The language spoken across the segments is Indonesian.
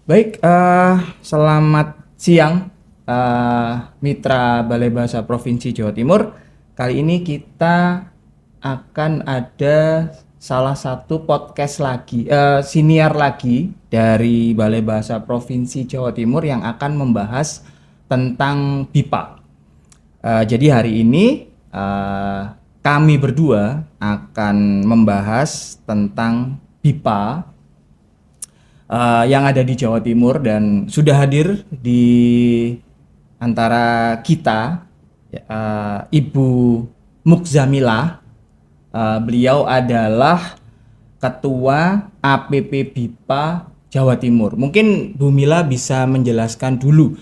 Baik, selamat siang Mitra Balai Bahasa Provinsi Jawa Timur. Kali ini kita akan ada salah satu podcast lagi, siniar lagi dari Balai Bahasa Provinsi Jawa Timur yang akan membahas tentang BIPA. Jadi hari ini kami berdua akan membahas tentang BIPA yang ada di Jawa Timur, dan sudah hadir di antara kita Ibu Mukzamilah. Beliau adalah Ketua APP BIPA Jawa Timur. Mungkin Bu Mila bisa menjelaskan dulu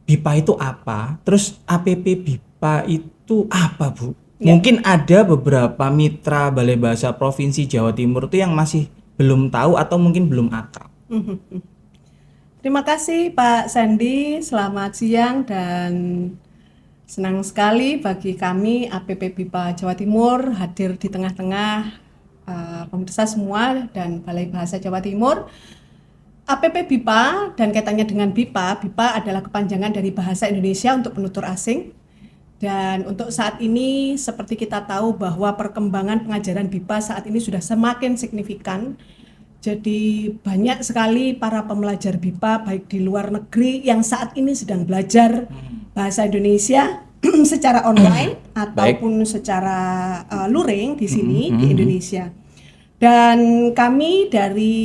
BIPA itu apa, terus APP BIPA itu apa, Bu? Ya. Mungkin ada beberapa mitra Balai Bahasa Provinsi Jawa Timur itu yang masih belum tahu atau mungkin belum akrab. Terima kasih Pak Sandi, selamat siang dan senang sekali bagi kami APP BIPA Jawa Timur hadir di tengah-tengah pemirsa semua dan Balai Bahasa Jawa Timur. APP BIPA dan kaitannya dengan BIPA adalah kepanjangan dari Bahasa Indonesia untuk penutur asing. Dan untuk saat ini seperti kita tahu bahwa perkembangan pengajaran BIPA saat ini sudah semakin signifikan. Jadi banyak sekali para pembelajar BIPA baik di luar negeri yang saat ini sedang belajar bahasa Indonesia secara online ataupun secara luring di sini di Indonesia. Dan kami dari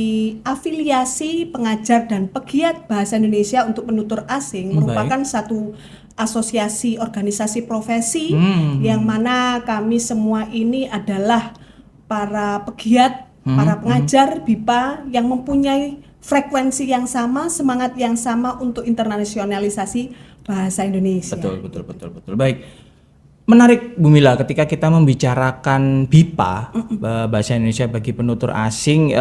afiliasi pengajar dan pegiat bahasa Indonesia untuk penutur asing merupakan satu asosiasi organisasi profesi yang mana kami semua ini adalah para pegiat, para pengajar BIPA yang mempunyai frekuensi yang sama, semangat yang sama untuk internasionalisasi bahasa Indonesia. Betul. Baik. Menarik Bu Mila, ketika kita membicarakan BIPA, bahasa Indonesia bagi penutur asing,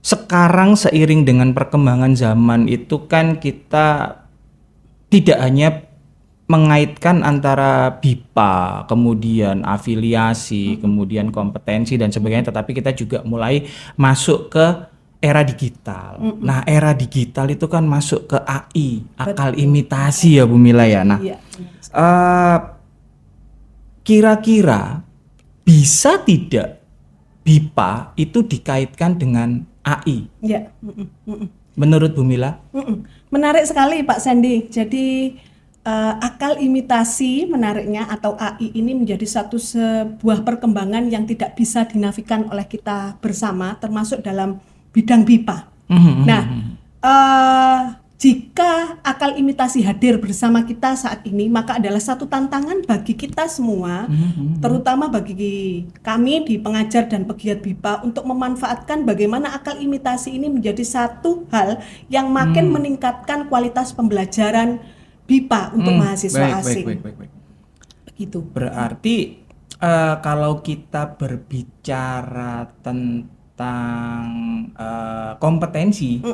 sekarang seiring dengan perkembangan zaman itu kan kita tidak hanya mengaitkan antara BIPA, kemudian afiliasi, kemudian kompetensi dan sebagainya, tetapi kita juga mulai masuk ke era digital. Nah, era digital itu kan masuk ke AI, akal imitasi ya Bu Mila ya. Nah, kira-kira bisa tidak BIPA itu dikaitkan dengan AI? Ya. Menurut Bu Mila? Menarik sekali Pak Sandi. Jadi akal imitasi menariknya atau AI ini menjadi sebuah perkembangan yang tidak bisa dinafikan oleh kita bersama, termasuk dalam bidang BIPA. Nah, jika akal imitasi hadir bersama kita saat ini, maka adalah satu tantangan bagi kita semua, terutama bagi kami di pengajar dan pegiat BIPA untuk memanfaatkan bagaimana akal imitasi ini menjadi satu hal yang makin meningkatkan kualitas pembelajaran BIPA untuk mahasiswa asing. Baik. Begitu. Berarti kalau kita berbicara tentang kompetensi,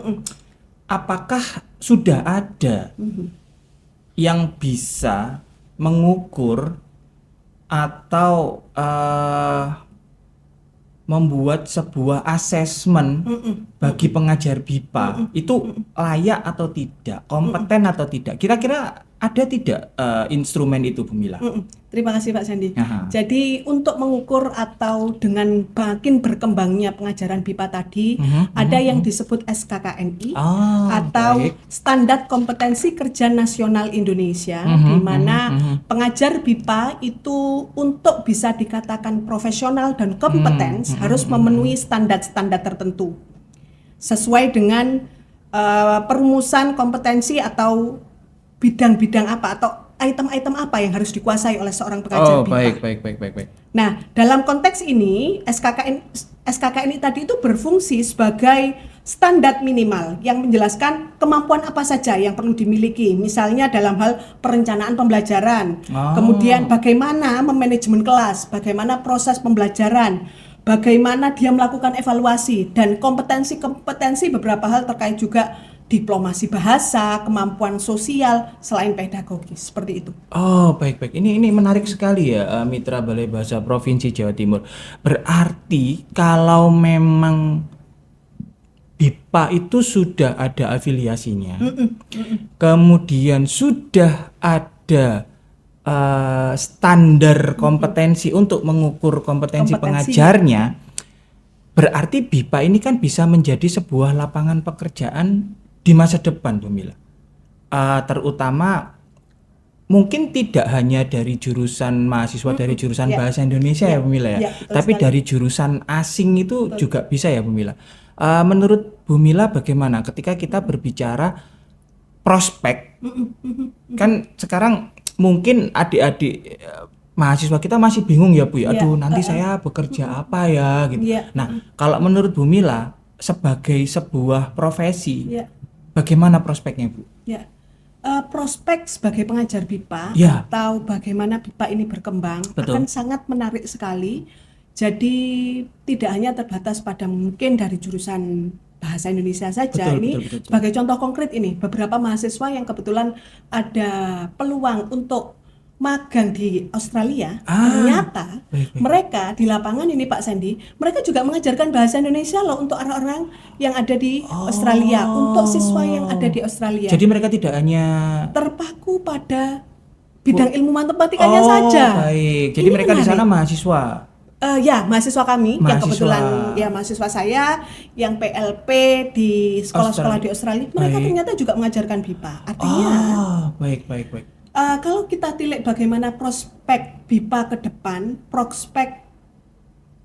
apakah sudah ada yang bisa mengukur atau membuat sebuah asesmen bagi pengajar BIPA itu layak atau tidak, kompeten atau tidak? Kira-kira ada tidak instrumen itu Bu Mila? Terima kasih Pak Sandi. Aha. Jadi untuk mengukur atau dengan makin berkembangnya pengajaran BIPA tadi, ada yang disebut SKKNI atau Standar Kompetensi Kerja Nasional Indonesia, di mana pengajar BIPA itu untuk bisa dikatakan profesional dan kompeten harus memenuhi standar-standar tertentu sesuai dengan perumusan kompetensi atau bidang-bidang apa atau item-item apa yang harus dikuasai oleh seorang pengajar BIPA. Baik. Nah, dalam konteks ini SKKNI tadi itu berfungsi sebagai standar minimal yang menjelaskan kemampuan apa saja yang perlu dimiliki. Misalnya dalam hal perencanaan pembelajaran, kemudian bagaimana memanajemen kelas, bagaimana proses pembelajaran, bagaimana dia melakukan evaluasi, dan kompetensi beberapa hal terkait juga diplomasi bahasa, kemampuan sosial selain pedagogis, seperti itu. Baik. Ini menarik sekali ya, Mitra Balai Bahasa Provinsi Jawa Timur. Berarti kalau memang BIPA itu sudah ada afiliasinya, kemudian sudah ada standar kompetensi untuk mengukur kompetensi pengajarnya, berarti BIPA ini kan bisa menjadi sebuah lapangan pekerjaan di masa depan, Bu Mila. Terutama mungkin tidak hanya dari jurusan mahasiswa dari jurusan bahasa Indonesia ya Bu Mila ya, tapi dari jurusan asing itu juga bisa ya Bu Mila. Menurut Bu Mila bagaimana ketika kita berbicara prospek, kan sekarang mungkin adik-adik mahasiswa kita masih bingung ya Bu ya, aduh nanti saya bekerja apa ya gitu. Nah kalau menurut Bu Mila sebagai sebuah profesi, bagaimana prospeknya Bu? Prospek sebagai pengajar BIPA atau bagaimana BIPA ini berkembang akan sangat menarik sekali. Jadi tidak hanya terbatas pada mungkin dari jurusan bahasa Indonesia saja. Betul. Sebagai contoh konkret ini, beberapa mahasiswa yang kebetulan ada peluang untuk magang di Australia, ternyata mereka di lapangan ini Pak Sandy, mereka juga mengajarkan bahasa Indonesia loh untuk orang-orang yang ada di Australia, untuk siswa yang ada di Australia. Jadi mereka tidak hanya terpaku pada bidang ilmu matematikanya saja. Baik. Jadi ini mereka menarik. Di sana mahasiswa. Mahasiswa kami yang kebetulan ya mahasiswa saya yang PLP di sekolah-sekolah di Australia, mereka ternyata juga mengajarkan BIPA. Artinya baik. Kalau kita tilik bagaimana prospek BIPA ke depan, prospek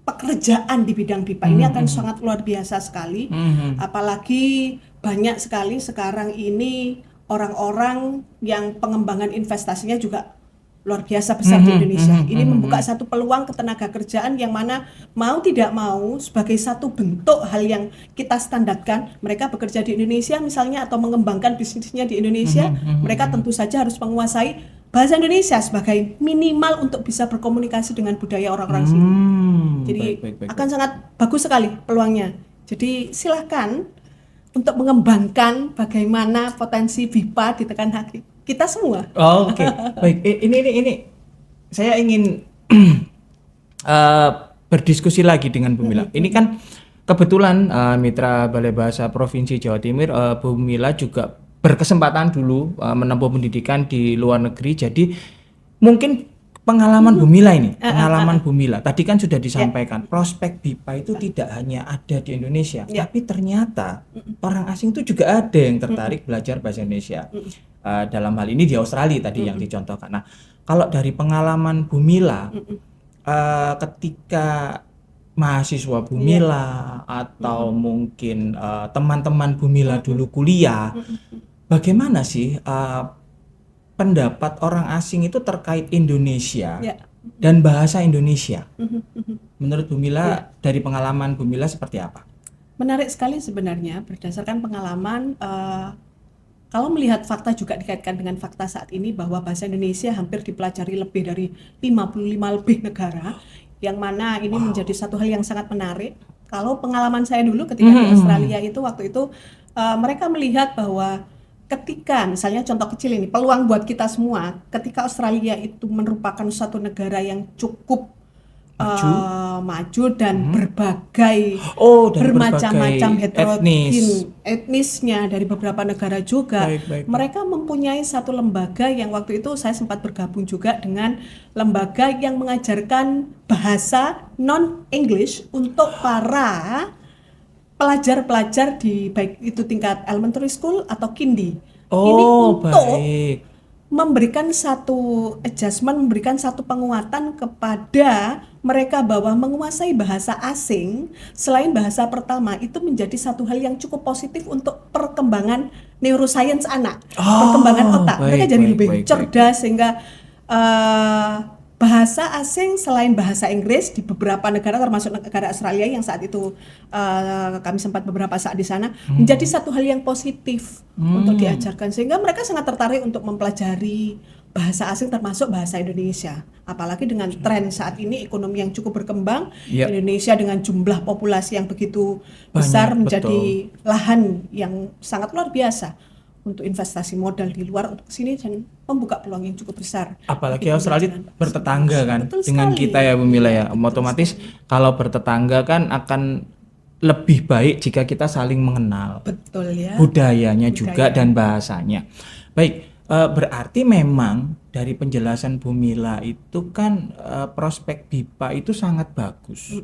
pekerjaan di bidang BIPA ini akan sangat luar biasa sekali. Apalagi banyak sekali sekarang ini orang-orang yang pengembangan investasinya juga luar biasa besar di Indonesia. Ini membuka satu peluang ketenaga kerjaan yang mana mau tidak mau sebagai satu bentuk hal yang kita standarkan, mereka bekerja di Indonesia misalnya atau mengembangkan bisnisnya di Indonesia, mereka tentu saja harus menguasai bahasa Indonesia sebagai minimal untuk bisa berkomunikasi dengan budaya orang-orang sini. Jadi akan sangat bagus sekali peluangnya. Jadi silakan untuk mengembangkan bagaimana potensi BIPA di tekan hati kita semua. Oke. Baik. Ini saya ingin berdiskusi lagi dengan Bu Mila. Ini kan kebetulan Mitra Balai Bahasa Provinsi Jawa Timur, Bu Mila juga berkesempatan dulu menempuh pendidikan di luar negeri. Jadi mungkin pengalaman Bu Mila ini, Bu Mila tadi kan sudah disampaikan, prospek BIPA itu tidak hanya ada di Indonesia, tapi ternyata orang asing itu juga ada yang tertarik belajar bahasa Indonesia. Dalam hal ini di Australia tadi yang dicontohkan. Nah, kalau dari pengalaman Bu Mila, ketika mahasiswa Bu Mila atau mungkin teman-teman Bu Mila dulu kuliah, bagaimana sih pendapat orang asing itu terkait Indonesia dan bahasa Indonesia? Menurut Bu Mila, dari pengalaman Bu Mila seperti apa? Menarik sekali sebenarnya berdasarkan pengalaman. Kalau melihat fakta juga dikaitkan dengan fakta saat ini bahwa bahasa Indonesia hampir dipelajari lebih dari 55 lebih negara, yang mana ini menjadi satu hal yang sangat menarik. Kalau pengalaman saya dulu ketika di Australia itu, waktu itu mereka melihat bahwa ketika misalnya contoh kecil ini, peluang buat kita semua, ketika Australia itu merupakan suatu negara yang cukup maju dan berbagai bermacam-macam heterogen etnisnya dari beberapa negara juga. Mereka mempunyai satu lembaga yang waktu itu saya sempat bergabung juga dengan lembaga yang mengajarkan bahasa non-English untuk para pelajar-pelajar di baik itu tingkat elementary school atau kindy. Ini untuk memberikan satu adjustment, memberikan satu penguatan kepada mereka bahwa menguasai bahasa asing selain bahasa pertama itu menjadi satu hal yang cukup positif untuk perkembangan neuroscience anak, perkembangan otak. Mereka jadi lebih cerdas sehingga bahasa asing selain bahasa Inggris di beberapa negara termasuk negara Australia yang saat itu kami sempat beberapa saat di sana menjadi satu hal yang positif untuk diajarkan, sehingga mereka sangat tertarik untuk mempelajari bahasa asing termasuk bahasa Indonesia. Apalagi dengan tren saat ini ekonomi yang cukup berkembang, Indonesia dengan jumlah populasi yang begitu besar menjadi lahan yang sangat luar biasa untuk investasi modal di luar untuk kesini dan membuka peluang yang cukup besar. Apalagi Australia bertetangga kan dengan kita ya Bu Mila ya. Otomatis kalau bertetangga kan akan lebih baik jika kita saling mengenal Betul ya. budayanya juga Budaya. dan bahasanya. Baik, berarti memang dari penjelasan Bu Mila itu kan prospek BIPA itu sangat bagus.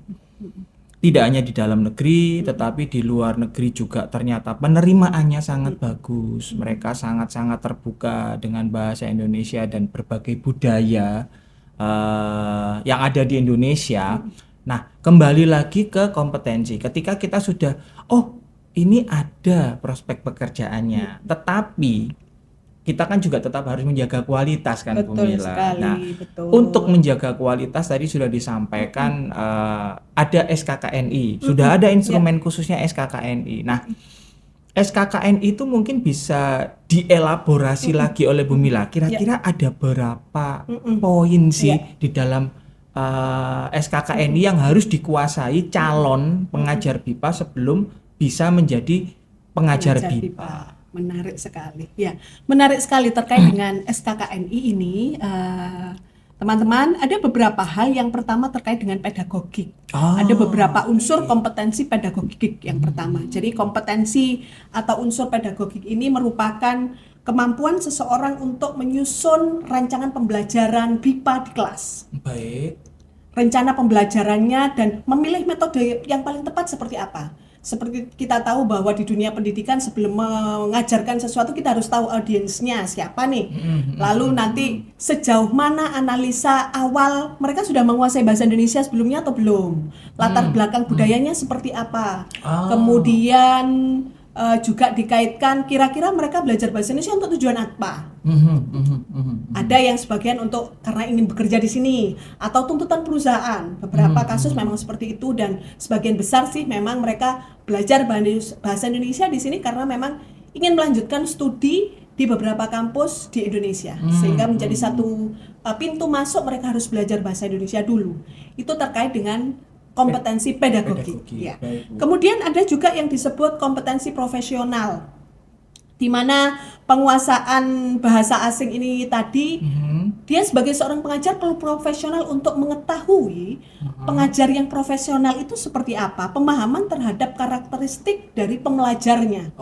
Tidak hanya di dalam negeri, tetapi di luar negeri juga ternyata penerimaannya sangat bagus. Mereka sangat-sangat terbuka dengan bahasa Indonesia dan berbagai budaya yang ada di Indonesia. Nah, kembali lagi ke kompetensi. Ketika kita sudah, oh ini ada prospek pekerjaannya, tetapi kita kan juga tetap harus menjaga kualitas kan Bu Betul Mila. sekali, Nah, betul. untuk menjaga kualitas tadi sudah disampaikan ada SKKNI, sudah ada instrumen khususnya SKKNI. Nah, SKKNI itu mungkin bisa dielaborasi lagi oleh Bu Mila. Kira-kira ada berapa poin sih di dalam SKKNI yang harus dikuasai calon pengajar BIPA sebelum bisa menjadi pengajar BIPA? Menarik sekali. Ya, menarik sekali terkait dengan SKKNI ini. Teman-teman, ada beberapa hal. Yang pertama terkait dengan pedagogik. Ada beberapa unsur kompetensi pedagogik yang pertama. Jadi kompetensi atau unsur pedagogik ini merupakan kemampuan seseorang untuk menyusun rancangan pembelajaran BIPA di kelas. Baik. Rencana pembelajarannya dan memilih metode yang paling tepat seperti apa. Seperti kita tahu bahwa di dunia pendidikan sebelum mengajarkan sesuatu kita harus tahu audiensnya siapa nih. Lalu nanti sejauh mana analisa awal mereka sudah menguasai bahasa Indonesia sebelumnya atau belum. Latar belakang budayanya seperti apa. Kemudian juga dikaitkan kira-kira mereka belajar bahasa Indonesia untuk tujuan apa. Ada yang sebagian untuk karena ingin bekerja di sini atau tuntutan perusahaan. Beberapa kasus memang seperti itu dan sebagian besar sih memang mereka belajar bahasa Indonesia di sini karena memang ingin melanjutkan studi di beberapa kampus di Indonesia sehingga menjadi satu pintu masuk mereka harus belajar bahasa Indonesia dulu. Itu terkait dengan kompetensi pedagogik. Ya. Kemudian ada juga yang disebut kompetensi profesional, di mana penguasaan bahasa asing ini tadi dia sebagai seorang pengajar perlu profesional untuk mengetahui pengajar yang profesional itu seperti apa, pemahaman terhadap karakteristik dari pembelajarnya.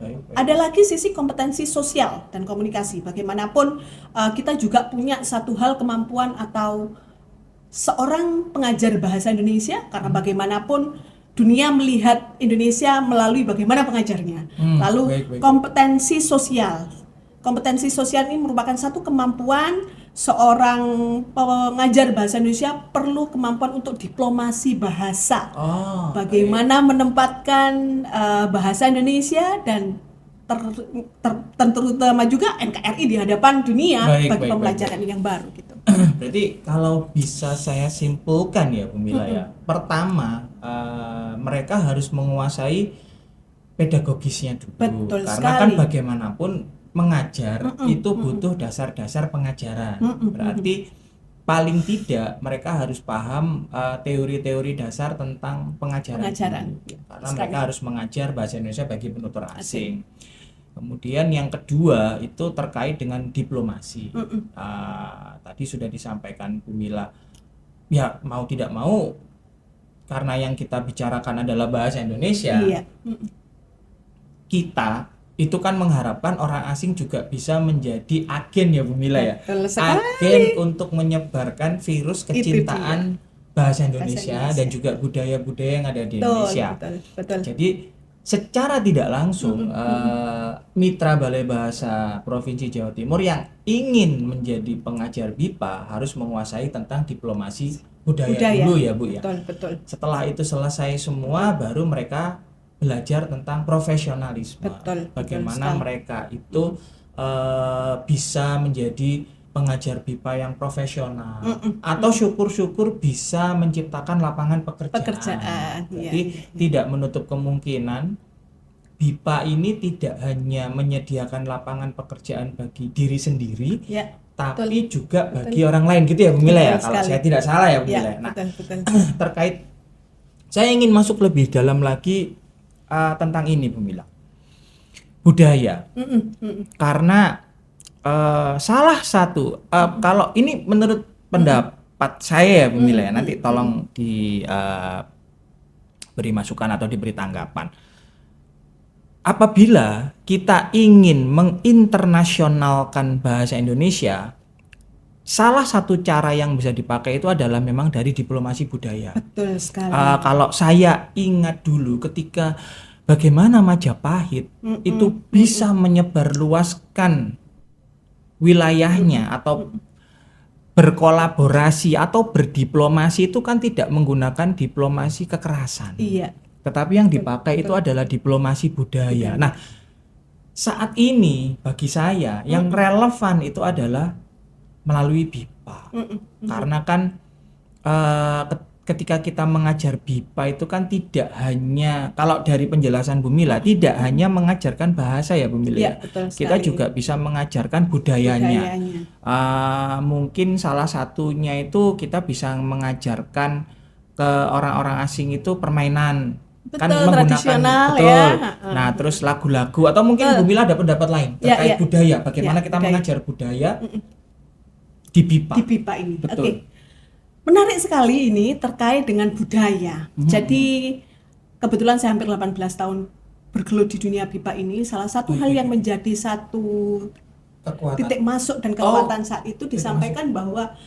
Baik. Ada lagi sisi kompetensi sosial dan komunikasi. Bagaimanapun kita juga punya satu hal kemampuan atau seorang pengajar bahasa Indonesia karena bagaimanapun dunia melihat Indonesia melalui bagaimana pengajarnya. Lalu kompetensi sosial. Kompetensi sosial ini merupakan satu kemampuan seorang pengajar bahasa Indonesia perlu kemampuan untuk diplomasi bahasa. Bagaimana menempatkan bahasa Indonesia dan terutama juga NKRI di hadapan dunia bagi pembelajaran yang baru gitu. Berarti kalau bisa saya simpulkan ya Bu Mila ya, pertama mereka harus menguasai pedagogisnya dulu. Betul karena sekali. Kan bagaimanapun mengajar itu butuh dasar-dasar pengajaran. Berarti paling tidak mereka harus paham teori-teori dasar tentang pengajaran. Karena mereka harus mengajar bahasa Indonesia bagi penutur asing. Kemudian yang kedua itu terkait dengan diplomasi. Tadi sudah disampaikan Bu Mila. Ya mau tidak mau karena yang kita bicarakan adalah bahasa Indonesia. Kita itu kan mengharapkan orang asing juga bisa menjadi agen ya Bu Mila ya. Agen untuk menyebarkan virus kecintaan bahasa Indonesia dan juga budaya-budaya yang ada di Indonesia. Betul. Jadi secara tidak langsung mitra Balai Bahasa Provinsi Jawa Timur yang ingin menjadi pengajar BIPA harus menguasai tentang diplomasi budaya dulu ya Bu ya. Betul. Setelah itu selesai semua baru mereka belajar tentang profesionalisme. Bagaimana mereka itu bisa menjadi pengajar BIPA yang profesional atau syukur-syukur bisa menciptakan lapangan pekerjaan. Jadi tidak menutup kemungkinan BIPA ini tidak hanya menyediakan lapangan pekerjaan bagi diri sendiri, tapi juga bagi orang lain gitu ya Bu Mila ya. Kalau saya tidak salah ya Bu Mila. Nah, terkait saya ingin masuk lebih dalam lagi tentang ini Bu Mila. Budaya. Karena salah satu kalau ini menurut pendapat saya ya Bu Mila ya, nanti tolong diberi masukan atau diberi tanggapan. Apabila kita ingin menginternasionalkan bahasa Indonesia, salah satu cara yang bisa dipakai itu adalah memang dari diplomasi budaya. Betul sekali. Kalau saya ingat dulu ketika bagaimana Majapahit itu bisa menyebarluaskan wilayahnya atau berkolaborasi atau berdiplomasi itu kan tidak menggunakan diplomasi kekerasan. Iya. Tetapi yang dipakai itu adalah diplomasi budaya. Nah, saat ini bagi saya yang relevan itu adalah melalui BIPA. Karena kan ketika kita mengajar BIPA itu kan tidak hanya, kalau dari penjelasan Bu Mila, tidak hanya mengajarkan bahasa ya Bu Mila. Iya, betul Kita sekali. juga bisa mengajarkan budayanya. Mungkin salah satunya itu kita bisa mengajarkan ke orang-orang asing itu permainan. Kan Betul, menggunakan tradisional betul. ya. Nah, terus lagu-lagu atau mungkin Bu Mila ada pendapat lain Ya, terkait ya. budaya. Bagaimana Ya, kita budaya. mengajar budaya di BIPA. Di BIPA ini. Betul. Oke. Menarik sekali ini terkait dengan budaya. Jadi kebetulan saya hampir 18 tahun bergelut di dunia BIPA ini. Salah satu hal yang menjadi satu Kekuatan. titik masuk dan kekuatan saat itu disampaikan bahwa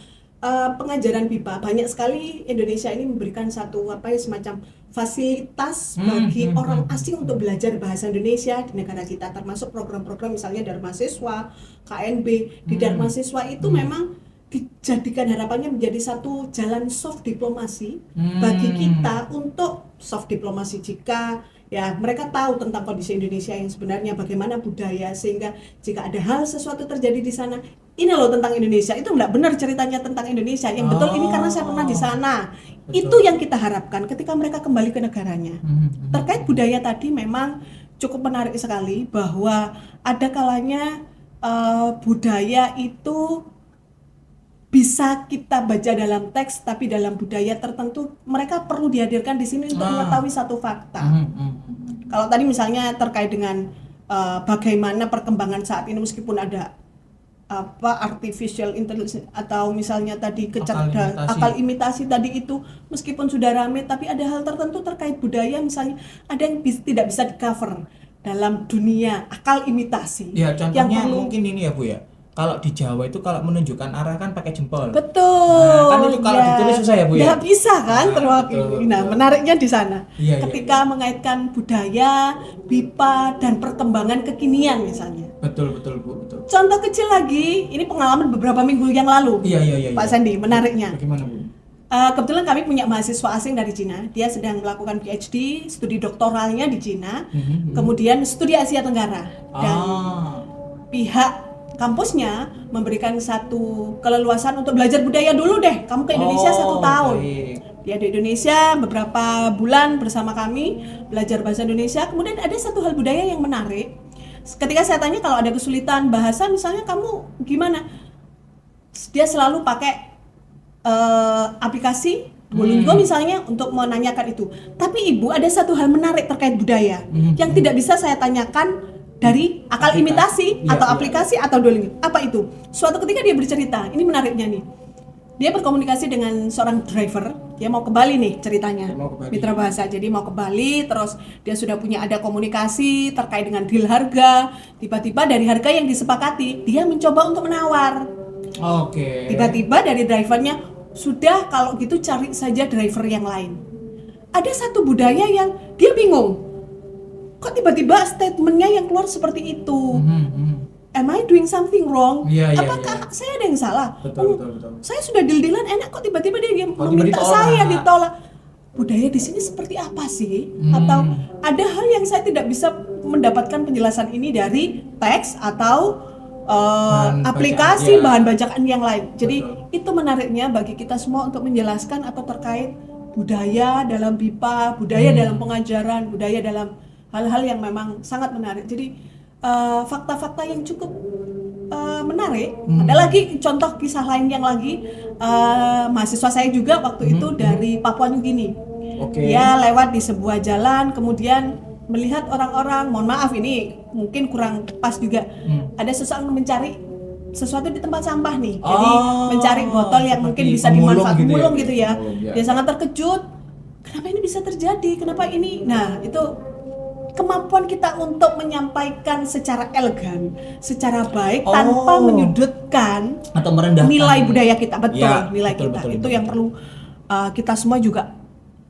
pengajaran BIPA banyak sekali Indonesia ini memberikan satu semacam fasilitas bagi orang asing untuk belajar bahasa Indonesia di negara kita, termasuk program-program misalnya Dharma Siswa, KNB. Di Dharma Siswa itu memang dijadikan harapannya menjadi satu jalan soft diplomasi bagi kita untuk soft diplomasi jika ya mereka tahu tentang kondisi Indonesia yang sebenarnya, bagaimana budaya, sehingga jika ada hal sesuatu terjadi di sana, ini loh tentang Indonesia, itu nggak benar ceritanya tentang Indonesia, yang betul ini karena saya pernah di sana. Itu yang kita harapkan ketika mereka kembali ke negaranya. Terkait budaya tadi memang cukup menarik sekali bahwa ada kalanya budaya itu bisa kita baca dalam teks, tapi dalam budaya tertentu mereka perlu dihadirkan di sini untuk mengetahui satu fakta. Kalau tadi misalnya terkait dengan bagaimana perkembangan saat ini, meskipun ada artificial intelligence atau misalnya tadi akal imitasi tadi itu, meskipun sudah rame, tapi ada hal tertentu terkait budaya, misalnya ada yang tidak bisa di cover dalam dunia akal imitasi. Ya, contohnya yang perlu, mungkin ini ya Bu ya. Kalau di Jawa itu kalau menunjukkan arah kan pakai jempol. betul. Nah, kan itu kalau ditulis susah ya Bu ya. Nggak bisa kan Betul. terwakili. Nah, menariknya di sana. Iya, Ketika mengaitkan budaya, BIPA dan perkembangan kekinian misalnya. Betul Bu, betul. Contoh kecil lagi, ini pengalaman beberapa minggu yang lalu. Iya. Pak Sandi, menariknya. Bagaimana Bu? Kebetulan kami punya mahasiswa asing dari Cina. Dia sedang melakukan PhD, studi doktoralnya di Cina. Kemudian studi Asia Tenggara. Dan pihak kampusnya memberikan satu keleluasan untuk belajar budaya dulu deh. Kamu ke Indonesia 1 tahun. Baik. Dia di Indonesia beberapa bulan bersama kami belajar bahasa Indonesia. Kemudian ada satu hal budaya yang menarik. Ketika saya tanya kalau ada kesulitan bahasa, misalnya kamu gimana? Dia selalu pakai aplikasi Duolingo misalnya untuk menanyakan itu. Tapi Ibu, ada satu hal menarik terkait budaya yang tidak bisa saya tanyakan dari akal imitasi atau aplikasi atau Duolingo. Apa itu? Suatu ketika dia bercerita, ini menariknya nih. Dia berkomunikasi dengan seorang driver, dia mau ke Bali nih ceritanya, mitra bahasa. Jadi mau ke Bali, terus dia sudah punya ada komunikasi terkait dengan deal harga. Tiba-tiba dari harga yang disepakati, dia mencoba untuk menawar. Tiba-tiba dari drivernya, sudah kalau gitu cari saja driver yang lain. Ada satu budaya yang dia bingung. Kok tiba-tiba statementnya yang keluar seperti itu? Am I doing something wrong? Apakah saya ada yang salah? Betul. Saya sudah deal-dealan enak, kok tiba-tiba dia meminta saya ditolak. Budaya di sini seperti apa sih? Atau ada hal yang saya tidak bisa mendapatkan penjelasan ini dari teks atau aplikasi bahan bacaan yang lain. Jadi itu menariknya bagi kita semua untuk menjelaskan atau terkait budaya dalam BIPA, budaya dalam pengajaran, budaya dalam hal-hal yang memang sangat menarik. Jadi fakta-fakta yang cukup menarik. Ada lagi contoh kisah lain yang lagi mahasiswa saya juga waktu itu dari Papua New Guinea. Dia lewat di sebuah jalan, kemudian melihat orang-orang, mohon maaf ini mungkin kurang pas juga, ada seseorang mencari sesuatu di tempat sampah nih. Jadi mencari botol yang mungkin bisa dimanfaatkan, mulung gitu ya. Dia sangat terkejut. kenapa ini bisa terjadi, kenapa ini. Nah, itu kemampuan kita untuk menyampaikan secara elegan, secara baik tanpa menyudutkan atau merendahkan nilai budaya kita. Betul, ya, nilai betul, kita. betul, Itu betul, yang betul. perlu kita semua juga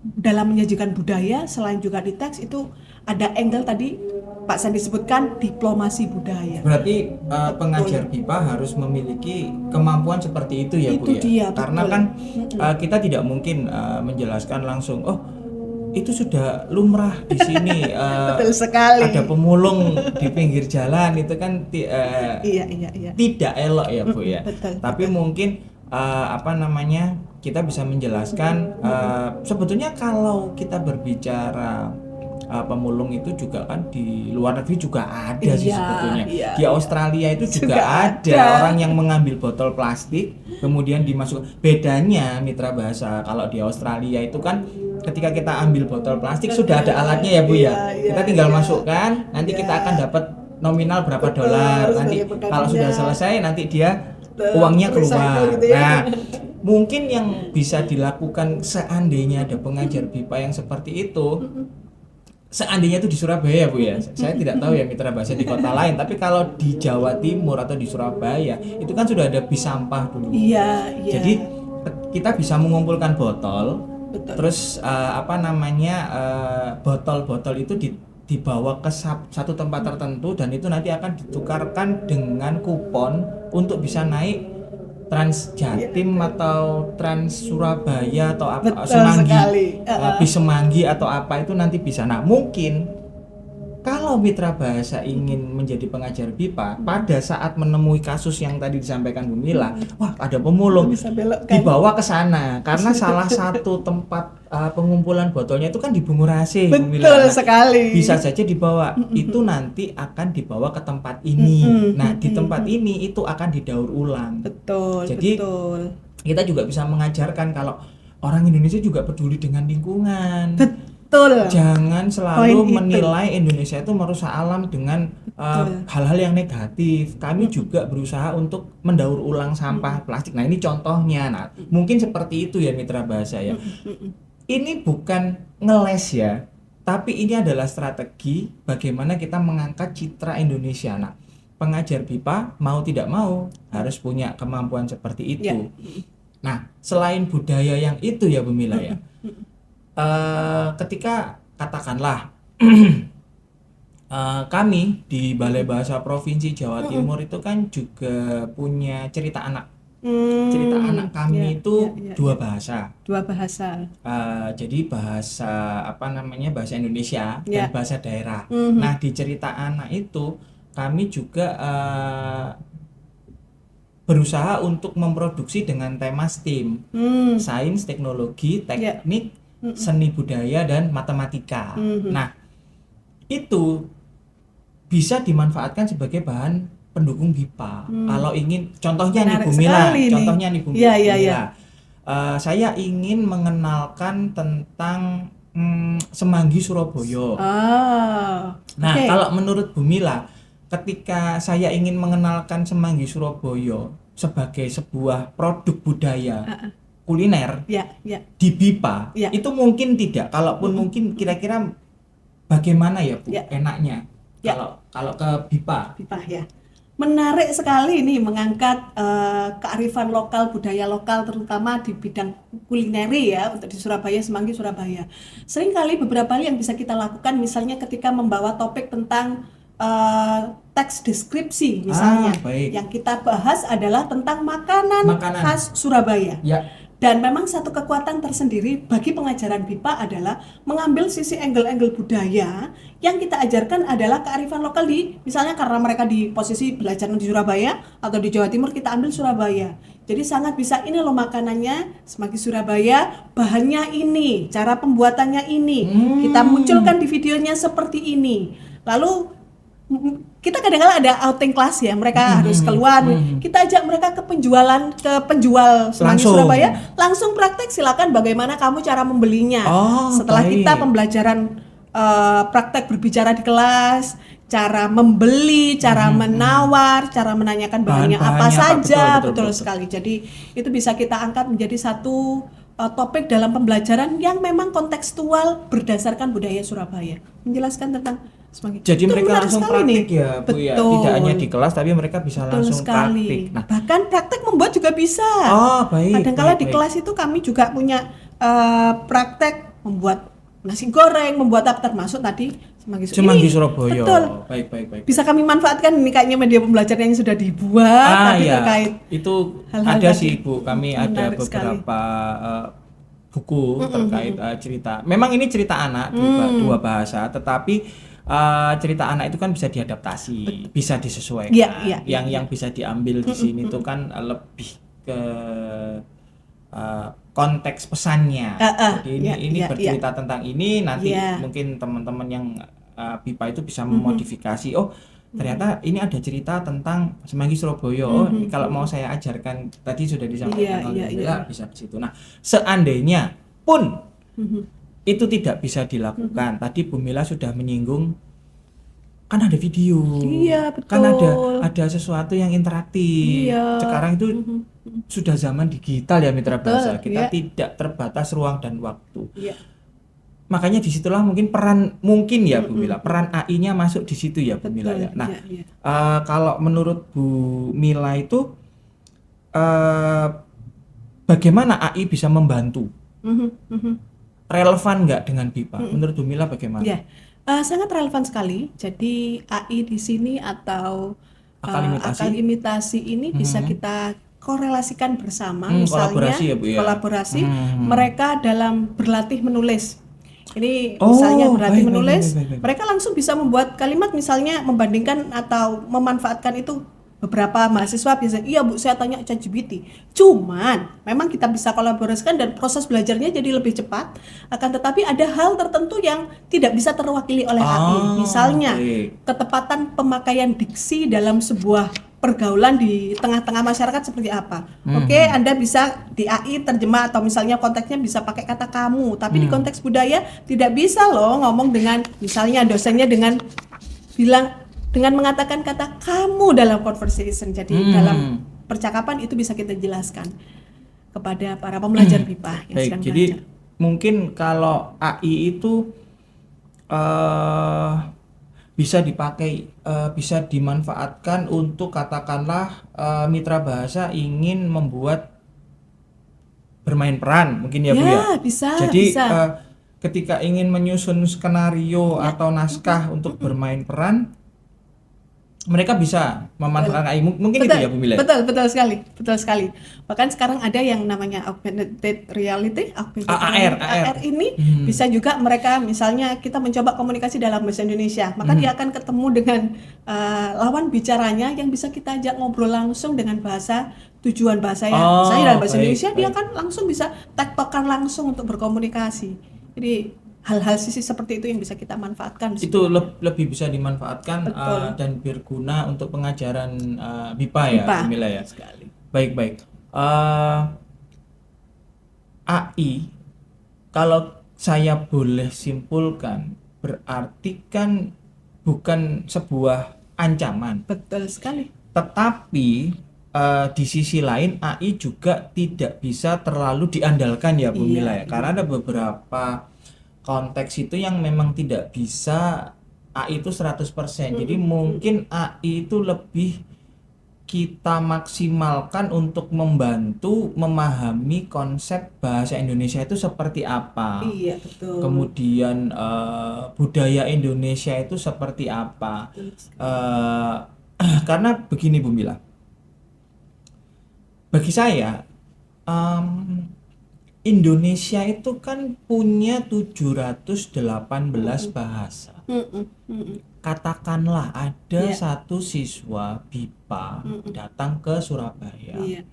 dalam menyajikan budaya. Selain juga di teks itu ada angle tadi Pak Sandi sebutkan diplomasi budaya. Berarti pengajar BIPA harus memiliki kemampuan seperti itu ya Bu Itu ya. dia, Karena betul. kan kita tidak mungkin menjelaskan langsung, oh itu sudah lumrah di sini. Betul sekali. Ada pemulung di pinggir jalan itu kan Iya. tidak elok ya Bu ya. Betul, Tapi mungkin kita bisa menjelaskan sebetulnya kalau kita berbicara pemulung itu juga kan di luar negeri juga ada sih Iya, sebetulnya. iya, Di Australia itu juga ada ada. orang yang mengambil botol plastik kemudian dimasukkan. Bedanya mitra bahasa kalau di Australia itu kan ketika kita ambil botol plastik sudah ada alatnya ya Bu ya. Iya, Kita tinggal iya. masukkan, nanti Iya. kita akan dapat nominal berapa Betul, dolar. Nanti sebagai kalau sudah penggantinya. selesai nanti dia Betul, uangnya recycle keluar. gitu ya. Nah, mungkin yang bisa dilakukan seandainya ada pengajar BIPA yang seperti itu, seandainya itu di Surabaya Bu ya. Saya tidak tahu ya mitra bahasa di kota lain, tapi kalau di Jawa Timur atau di Surabaya itu kan sudah ada bis sampah dulu. Iya. Jadi kita bisa mengumpulkan botol, Betul. terus botol-botol itu dibawa ke satu tempat tertentu dan itu nanti akan ditukarkan dengan kupon untuk bisa naik Trans Jatim atau Trans Surabaya atau apa Betul Semanggi, sekali. bis Semanggi atau apa itu nanti bisa. Nah mungkin kalau mitra bahasa ingin menjadi pengajar BIPA pada saat menemui kasus yang tadi disampaikan Bu Mila, wah ada pemulung, Bisa belokkan. dibawa ke sana karena salah satu tempat pengumpulan botolnya itu kan di Bungurasi Bu Mila. Betul Nah, sekali. bisa saja dibawa, itu nanti akan dibawa ke tempat ini. Nah di tempat ini itu akan didaur ulang. Betul. Jadi betul. kita juga bisa mengajarkan kalau orang Indonesia juga peduli dengan lingkungan. Betul. Jangan selalu Poin itu. menilai Indonesia itu merusak alam dengan hal-hal yang negatif. Kami juga berusaha untuk mendaur ulang sampah plastik. Nah, ini contohnya. Nah, mungkin seperti itu ya mitra bahasa ya. Ini bukan ngeles ya, tapi ini adalah strategi bagaimana kita mengangkat citra Indonesia. Nah, pengajar BIPA mau tidak mau harus punya kemampuan seperti itu. Ya. Nah, selain budaya yang itu ya Bu Mila ya. Ketika katakanlah kami di Balai Bahasa Provinsi Jawa Timur itu kan juga punya cerita anak. Cerita anak kami itu dua bahasa. Dua bahasa. Jadi bahasa bahasa Indonesia dan bahasa daerah. Nah di cerita anak itu kami juga berusaha untuk memproduksi dengan tema STEAM, sains, teknologi, teknik, seni budaya dan matematika. Nah itu bisa dimanfaatkan sebagai bahan pendukung BIPA. Kalau ingin, contohnya nih Bu Mila, Iya. Saya ingin mengenalkan tentang Semanggi Surabaya. Nah, kalau menurut Bu Mila, ketika saya ingin mengenalkan Semanggi Surabaya sebagai sebuah produk budaya kuliner di BIPA, itu mungkin tidak. Kalaupun mungkin kira-kira bagaimana ya Bu enaknya kalau ke BIPA? BIPA ya. Menarik sekali ini mengangkat kearifan lokal, budaya lokal terutama di bidang kulineri ya untuk di Surabaya, Semanggi Surabaya. Seringkali beberapa hal yang bisa kita lakukan misalnya ketika membawa topik tentang teks deskripsi misalnya. Yang kita bahas adalah tentang makanan khas Surabaya. Ya. Dan memang satu kekuatan tersendiri bagi pengajaran BIPA adalah mengambil sisi angle-angle budaya yang kita ajarkan adalah kearifan lokal di, misalnya karena mereka di posisi belajar di Surabaya atau di Jawa Timur, kita ambil Surabaya. Jadi sangat bisa, ini loh makanannya Semanggi Surabaya, bahannya ini, cara pembuatannya ini, kita munculkan di videonya seperti ini. Lalu kita kadang-kadang ada outing kelas ya, mereka harus keluar, kita ajak mereka ke penjual Semanggi Surabaya, langsung praktek, silakan bagaimana kamu cara membelinya. Setelah kita pembelajaran praktek berbicara di kelas, cara membeli, cara menawar, cara menanyakan bahannya apa saja, betul sekali. Jadi itu bisa kita angkat menjadi satu topik dalam pembelajaran yang memang kontekstual berdasarkan budaya Surabaya. Menjelaskan tentang semanggi. Jadi Itu mereka menarik langsung sekali praktik nih. ya Bu ya, Betul. tidak hanya di kelas tapi mereka bisa Betul langsung sekali. praktik. Nah, Bahkan praktek membuat juga bisa. oh baik. Kadang-kala baik, di baik. kelas itu kami juga punya praktek membuat nasi goreng, membuat apa termasuk tadi Semanggi Surabaya. Betul. Baik. Bisa kami manfaatkan ini kayaknya media pembelajaran yang sudah dibuat tadi Iya, terkait itu hal-hal ada tadi. sih Bu, kami ada Menarik sekali. beberapa buku terkait cerita. Memang ini cerita anak dua bahasa, tetapi cerita anak itu kan bisa diadaptasi, bisa disesuaikan. Iya. Yang bisa diambil di sini tuh kan lebih ke konteks pesannya. Jadi ini bercerita tentang ini, nanti mungkin teman-teman yang BIPA itu bisa memodifikasi. Oh, ternyata ini ada cerita tentang Semanggi Surabaya. Oh, kalau mau saya ajarkan tadi sudah disampaikan oleh Mila, bisa ke situ. Nah, seandainya pun itu tidak bisa dilakukan. Tadi Bu Mila sudah menyinggung kan ada video. Iya, betul. Kan ada sesuatu yang interaktif. Iya. Sekarang itu sudah zaman digital ya Mitra Bahasa. Kita iya. tidak terbatas ruang dan waktu. Iya. Makanya disitulah mungkin peran mungkin ya Bu Mila, peran AI-nya masuk di situ ya Bu Mila ya. Nah, iya. Kalau menurut Bu Mila itu bagaimana AI bisa membantu? Relevan nggak dengan BIPA? Menurut Bu Mila bagaimana? Ya, sangat relevan sekali. Jadi AI di sini atau akal imitasi ini bisa kita korelasikan bersama, misalnya kolaborasi ya Bu ya. Kolaborasi mereka dalam berlatih menulis. Ini misalnya berlatih menulis, mereka langsung bisa membuat kalimat, misalnya membandingkan atau memanfaatkan itu. Beberapa mahasiswa biasanya, iya Bu, saya tanya ChatGPT. Cuman, memang kita bisa kolaborasikan dan proses belajarnya jadi lebih cepat. Akan tetapi ada hal tertentu yang tidak bisa terwakili oleh AI. Misalnya, ketepatan pemakaian diksi dalam sebuah pergaulan di tengah-tengah masyarakat seperti apa. Oke, Anda bisa di AI terjemah atau misalnya konteksnya bisa pakai kata kamu. Tapi di konteks budaya tidak bisa loh ngomong dengan, misalnya dosennya dengan mengatakan kata kamu dalam conversation. Jadi dalam percakapan itu bisa kita jelaskan kepada para pembelajar BIPA yang sedang belajar. Jadi mungkin kalau AI itu bisa dipakai, bisa dimanfaatkan untuk katakanlah mitra bahasa ingin membuat bermain peran mungkin ya Bu ya. Bisa. Jadi ketika ingin menyusun skenario atau naskah untuk bermain peran, mereka bisa memanfaatkan AI. Mungkin itu ya Bu Mila. Betul sekali. Bahkan sekarang ada yang namanya augmented reality, AR ini bisa juga mereka, misalnya kita mencoba komunikasi dalam bahasa Indonesia, maka dia akan ketemu dengan lawan bicaranya yang bisa kita ajak ngobrol langsung dengan bahasa tujuan bahasa yang misalnya dalam bahasa Indonesia, dia kan langsung bisa tektokan langsung untuk berkomunikasi. Jadi hal-hal sisi seperti itu yang bisa kita manfaatkan. Itu lebih bisa dimanfaatkan dan berguna untuk pengajaran BIPA ya, Bu Mila ya. Sekali. Baik. AI kalau saya boleh simpulkan berarti kan bukan sebuah ancaman. Betul sekali. Tetapi di sisi lain AI juga tidak bisa terlalu diandalkan ya Bu Mila ya. Karena ada beberapa konteks itu yang memang tidak bisa AI itu 100%. Jadi mungkin AI itu lebih kita maksimalkan untuk membantu memahami konsep bahasa Indonesia itu seperti apa. Iya, betul. Kemudian budaya Indonesia itu seperti apa. Karena begini Bu Mila. Bagi saya Indonesia itu kan punya 718 bahasa. Katakanlah ada satu siswa BIPA datang ke Surabaya.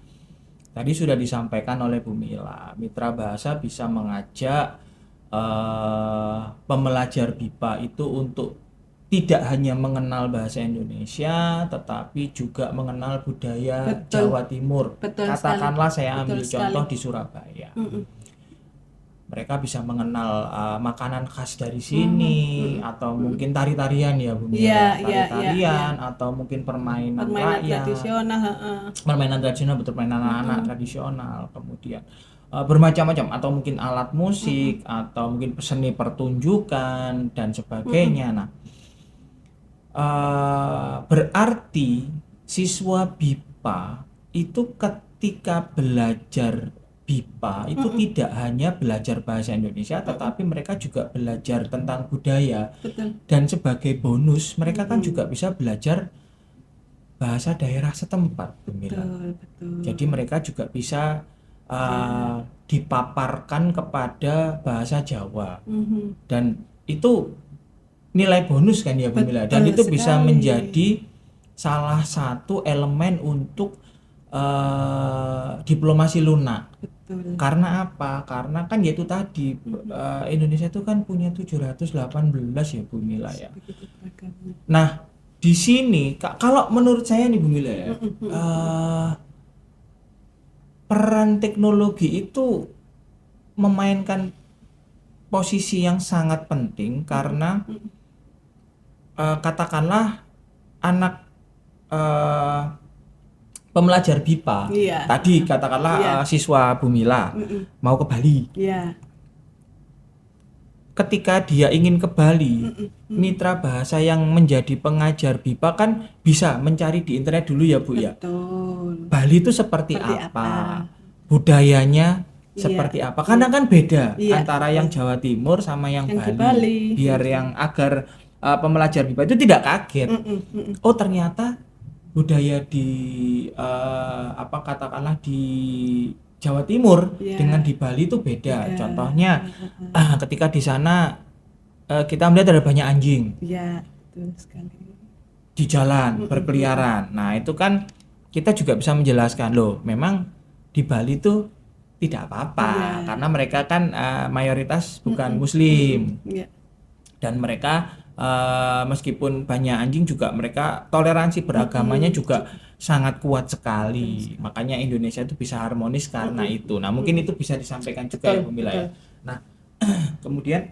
Tadi sudah disampaikan oleh Bu Mila, mitra bahasa bisa mengajak pembelajar BIPA itu untuk tidak hanya mengenal bahasa Indonesia, tetapi juga mengenal budaya Jawa Timur. Katakanlah saya ambil contoh di Surabaya. Mereka bisa mengenal makanan khas dari sini, atau mungkin tari-tarian ya Bu Mila, tari-tarian atau mungkin permainan rakyat, tradisional, permainan tradisional, betul, permainan anak-anak tradisional. Kemudian bermacam-macam, atau mungkin alat musik, atau mungkin seni pertunjukan dan sebagainya. Nah, berarti siswa BIPA itu ketika belajar BIPA itu tidak hanya belajar bahasa Indonesia, tetapi mereka juga belajar tentang budaya. Betul. Dan sebagai bonus mereka kan juga bisa belajar bahasa daerah setempat, Bu Mila. Betul. Jadi mereka juga bisa dipaparkan kepada bahasa Jawa. Dan itu nilai bonus kan ya, Bu Mila. Dan itu bisa menjadi salah satu elemen untuk diplomasi lunak. Betul. Karena apa? Karena kan yaitu tadi Indonesia itu kan punya 718 ya, Bu Mila ya. Nah, di sini kalau menurut saya nih, Bu Mila ya, peran teknologi itu memainkan posisi yang sangat penting karena katakanlah anak pembelajar BIPA tadi, katakanlah siswa Bu Mila mau ke Bali. Ketika dia ingin ke Bali, mitra bahasa yang menjadi pengajar BIPA kan bisa mencari di internet dulu ya, Bu. Betul. Bali itu seperti apa? Budayanya seperti apa? Karena kan beda antara yang Jawa Timur sama yang Bali. Biar yang agar pembelajar BIPA itu tidak kaget. Oh, ternyata budaya di katakanlah di Jawa Timur dengan di Bali itu beda. Contohnya ketika di sana kita melihat ada banyak anjing. Betul sekali. Di jalan berkeliaran. Nah, itu kan kita juga bisa menjelaskan, loh, memang di Bali itu tidak apa-apa karena mereka kan mayoritas bukan muslim. Dan mereka meskipun banyak anjing juga mereka toleransi beragamanya juga sangat kuat sekali. Makanya Indonesia itu bisa harmonis karena itu. Nah, mungkin itu bisa disampaikan juga ya, Bu Mila ya. Nah, kemudian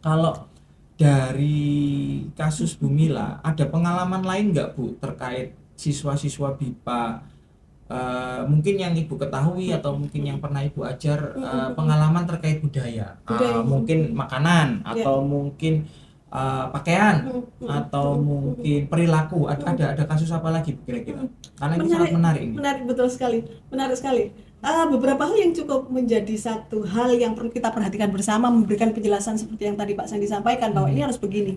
kalau dari kasus Bu Mila ada pengalaman lain nggak, Bu, terkait siswa-siswa BIPA mungkin yang Ibu ketahui atau mungkin yang pernah Ibu ajar pengalaman terkait budaya, mungkin makanan atau mungkin pakaian atau mungkin perilaku, ada kasus apa lagi kira-kira? Karena ini sangat menarik ini. Menarik, betul sekali, menarik sekali. Beberapa hal yang cukup menjadi satu hal yang perlu kita perhatikan bersama, memberikan penjelasan seperti yang tadi Pak Sandi sampaikan bahwa ini harus begini.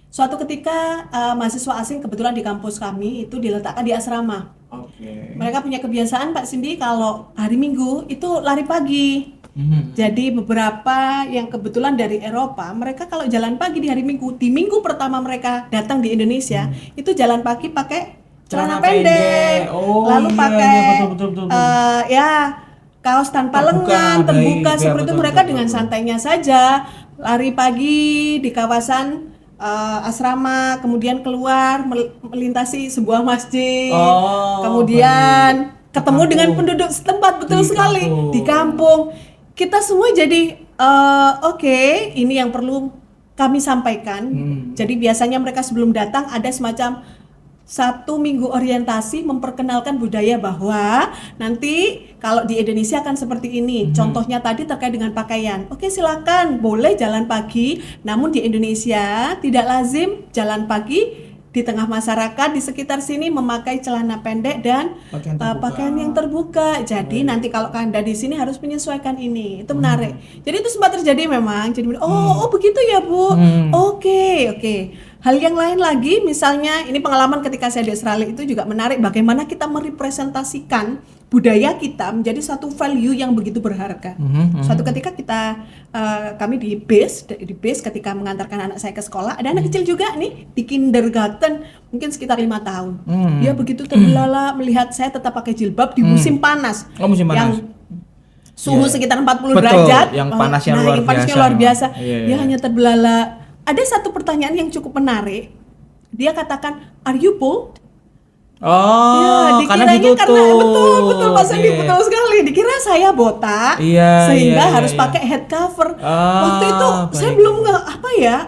Suatu ketika mahasiswa asing kebetulan di kampus kami itu diletakkan di asrama. Mereka punya kebiasaan, Pak Sindi, kalau hari Minggu itu lari pagi. Jadi beberapa yang kebetulan dari Eropa, mereka kalau jalan pagi di hari Minggu, di minggu pertama mereka datang di Indonesia, itu jalan pagi pakai celana pendek, lalu pakai betul. Kaos tanpa lengan, terbuka seperti itu. Mereka dengan santainya saja lari pagi di kawasan asrama, kemudian keluar melintasi sebuah masjid, kemudian ketemu dengan penduduk setempat, betul sekali, di kampung. Kita semua jadi oke, ini yang perlu kami sampaikan. Jadi biasanya mereka sebelum datang ada semacam 1 minggu orientasi memperkenalkan budaya bahwa nanti kalau di Indonesia akan seperti ini. Contohnya tadi terkait dengan pakaian. Oke, silakan boleh jalan pagi, namun di Indonesia tidak lazim jalan pagi di tengah masyarakat di sekitar sini memakai celana pendek dan pakaian yang terbuka. Jadi nanti kalau Anda di sini harus menyesuaikan ini. Itu menarik. Jadi itu sempat terjadi memang. Jadi oh begitu ya, Bu. Oke. Hal yang lain lagi, misalnya ini pengalaman ketika saya di Australia itu juga menarik, bagaimana kita merepresentasikan budaya kita menjadi satu value yang begitu berharga. Suatu ketika kami di base ketika mengantarkan anak saya ke sekolah, ada anak kecil juga nih di kindergarten, mungkin sekitar 5 tahun. Dia begitu terbelalak melihat saya tetap pakai jilbab di musim panas. Musim panas. Yang suhu sekitar 40 derajat. Yang panasnya luar biasa. Dia hanya terbelalak. Ada satu pertanyaan yang cukup menarik. Dia katakan, "Are you bold?" Karena ditutup. Betul Pak Sandi, betul sekali. Dikira saya botak, sehingga harus pakai head cover. Waktu itu saya belum apa ya?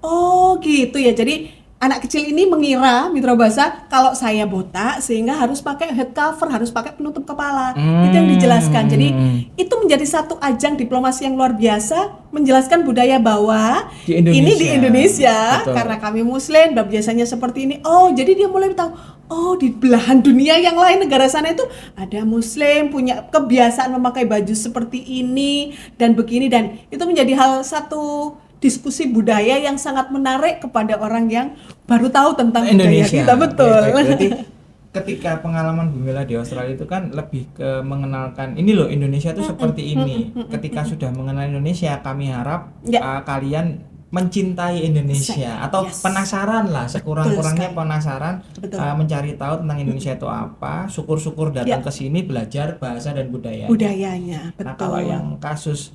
Oh gitu ya. Jadi anak kecil ini mengira Mitra Bahasa kalau saya botak sehingga harus pakai head cover, harus pakai penutup kepala. Itu yang dijelaskan. Jadi itu menjadi satu ajang diplomasi yang luar biasa menjelaskan budaya bahwa Di Indonesia. ini di Indonesia Betul. karena kami muslim dan biasanya seperti ini. Oh, jadi dia mulai tahu, oh di belahan dunia yang lain negara sana itu ada muslim punya kebiasaan memakai baju seperti ini dan begini, dan itu menjadi hal satu diskusi budaya yang sangat menarik kepada orang yang baru tahu tentang budaya kita. Betul. Baik. Berarti ketika pengalaman Bu Mila di Australia itu kan lebih ke mengenalkan ini loh Indonesia itu seperti ini. Ketika sudah mengenal Indonesia, kami harap Ya. kalian mencintai Indonesia atau Yes. penasaran lah, sekurang-kurangnya Betul penasaran Betul. mencari tahu tentang Indonesia itu apa. Syukur-syukur datang ke sini belajar bahasa dan budaya. Budayanya, betul. Nah, kalau yang kasus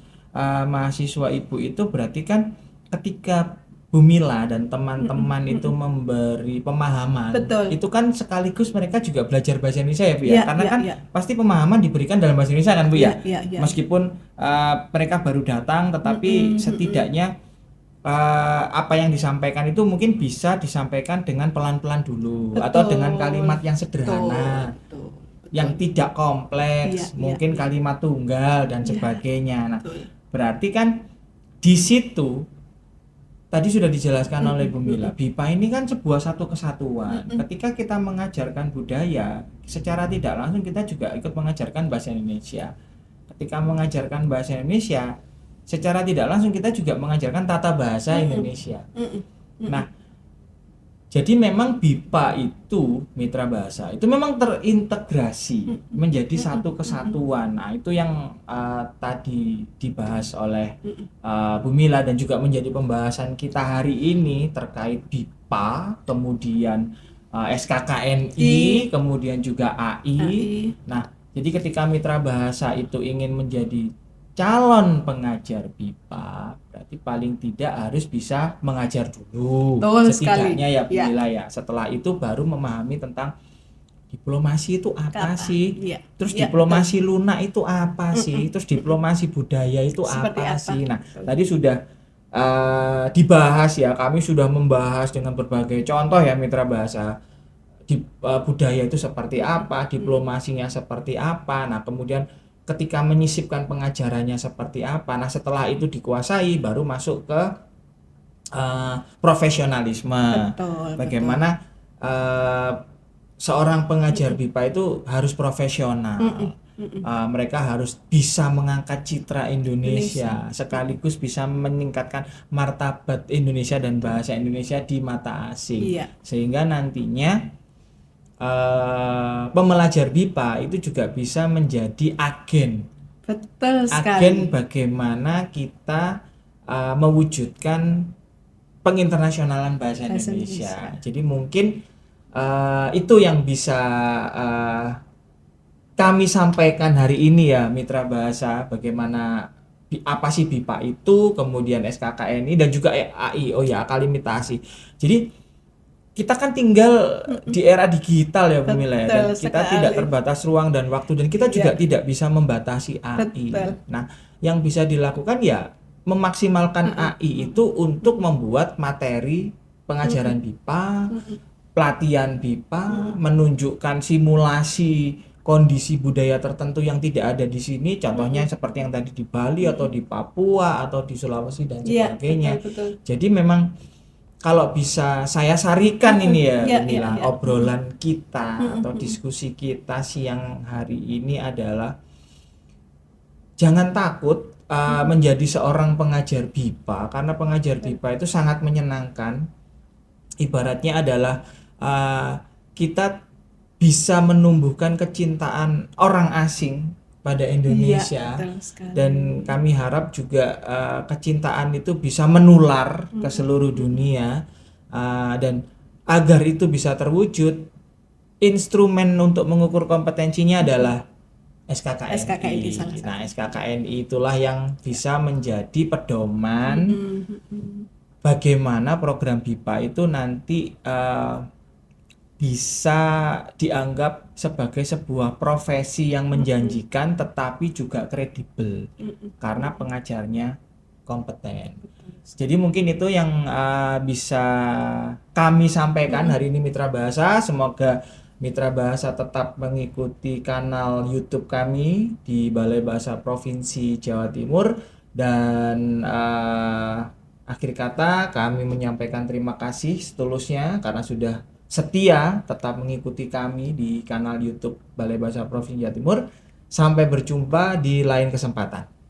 mahasiswa Ibu itu berarti kan ketika Bu Mila dan teman-teman itu memberi pemahaman, Betul. itu kan sekaligus mereka juga belajar bahasa Indonesia ya Bu ya, Iya, karena iya, kan iya. pasti pemahaman diberikan dalam bahasa Indonesia kan Bu ya, Iya. meskipun mereka baru datang, tetapi setidaknya apa yang disampaikan itu mungkin bisa disampaikan dengan pelan-pelan dulu atau dengan kalimat yang sederhana. Betul. Yang tidak kompleks, Iya, mungkin kalimat tunggal dan sebagainya. Nah, Betul. berarti kan di situ tadi sudah dijelaskan oleh Bu Mila, BIPA ini kan sebuah satu kesatuan. Ketika kita mengajarkan budaya, secara tidak langsung kita juga ikut mengajarkan bahasa Indonesia. Ketika mengajarkan bahasa Indonesia, secara tidak langsung kita juga mengajarkan tata bahasa Indonesia. Nah, jadi memang BIPA itu Mitra Bahasa itu memang terintegrasi menjadi satu kesatuan. Nah, itu yang tadi dibahas oleh Bu Mila dan juga menjadi pembahasan kita hari ini terkait BIPA, kemudian SKKNI, kemudian juga AI. Nah, jadi ketika Mitra Bahasa itu ingin menjadi calon pengajar BIPA, berarti paling tidak harus bisa mengajar dulu. Betul Setidaknya sekali. ya Bu Mila ya. Setelah itu baru memahami tentang diplomasi itu apa sih? Iya. Terus Iya, diplomasi lunak itu apa sih? Terus diplomasi budaya itu Seperti apa apa? sih? Nah, tadi sudah dibahas ya. Kami sudah membahas dengan berbagai contoh ya Mitra Bahasa. Budaya itu seperti apa, diplomasinya seperti apa. Nah, kemudian ketika menyisipkan pengajarannya seperti apa. Nah, setelah itu dikuasai baru masuk ke profesionalisme. Betul. Bagaimana seorang pengajar BIPA itu harus profesional. Mereka harus bisa mengangkat citra Indonesia, sekaligus bisa meningkatkan martabat Indonesia dan bahasa Indonesia di mata asing. Iya. Sehingga nantinya pembelajar BIPA itu juga bisa menjadi agen. Betul sekali. Agen bagaimana kita mewujudkan penginternasionalan bahasa Indonesia. Jadi mungkin itu yang bisa kami sampaikan hari ini ya Mitra Bahasa, bagaimana apa sih BIPA itu, kemudian SKKNI dan juga AI, oh ya akalimitasi. Jadi kita kan tinggal di era digital ya Bu Mila ya, dan kita tidak terbatas ruang dan waktu, dan kita juga tidak bisa membatasi AI. Nah, yang bisa dilakukan ya memaksimalkan AI itu untuk membuat materi pengajaran BIPA, pelatihan BIPA, menunjukkan simulasi kondisi budaya tertentu yang tidak ada di sini, contohnya seperti yang tadi di Bali atau di Papua atau di Sulawesi dan sebagainya. Betul. Jadi memang kalau bisa saya sarikan ini ya, Mila, obrolan kita atau diskusi kita siang hari ini adalah jangan takut menjadi seorang pengajar BIPA, karena pengajar BIPA itu sangat menyenangkan. Ibaratnya adalah kita bisa menumbuhkan kecintaan orang asing pada Indonesia, dan kami harap juga kecintaan itu bisa menular ke seluruh dunia, dan agar itu bisa terwujud, instrumen untuk mengukur kompetensinya adalah SKKNI. Nah, SKKNI itulah yang bisa menjadi pedoman bagaimana program BIPA itu nanti bisa dianggap sebagai sebuah profesi yang menjanjikan tetapi juga kredibel karena pengajarnya kompeten. Jadi mungkin itu yang bisa kami sampaikan hari ini Mitra Bahasa. Semoga Mitra Bahasa tetap mengikuti kanal YouTube kami di Balai Bahasa Provinsi Jawa Timur. Dan akhir kata kami menyampaikan terima kasih setulusnya karena sudah setia tetap mengikuti kami di kanal YouTube Balai Bahasa Provinsi Jawa Timur. Sampai berjumpa di lain kesempatan.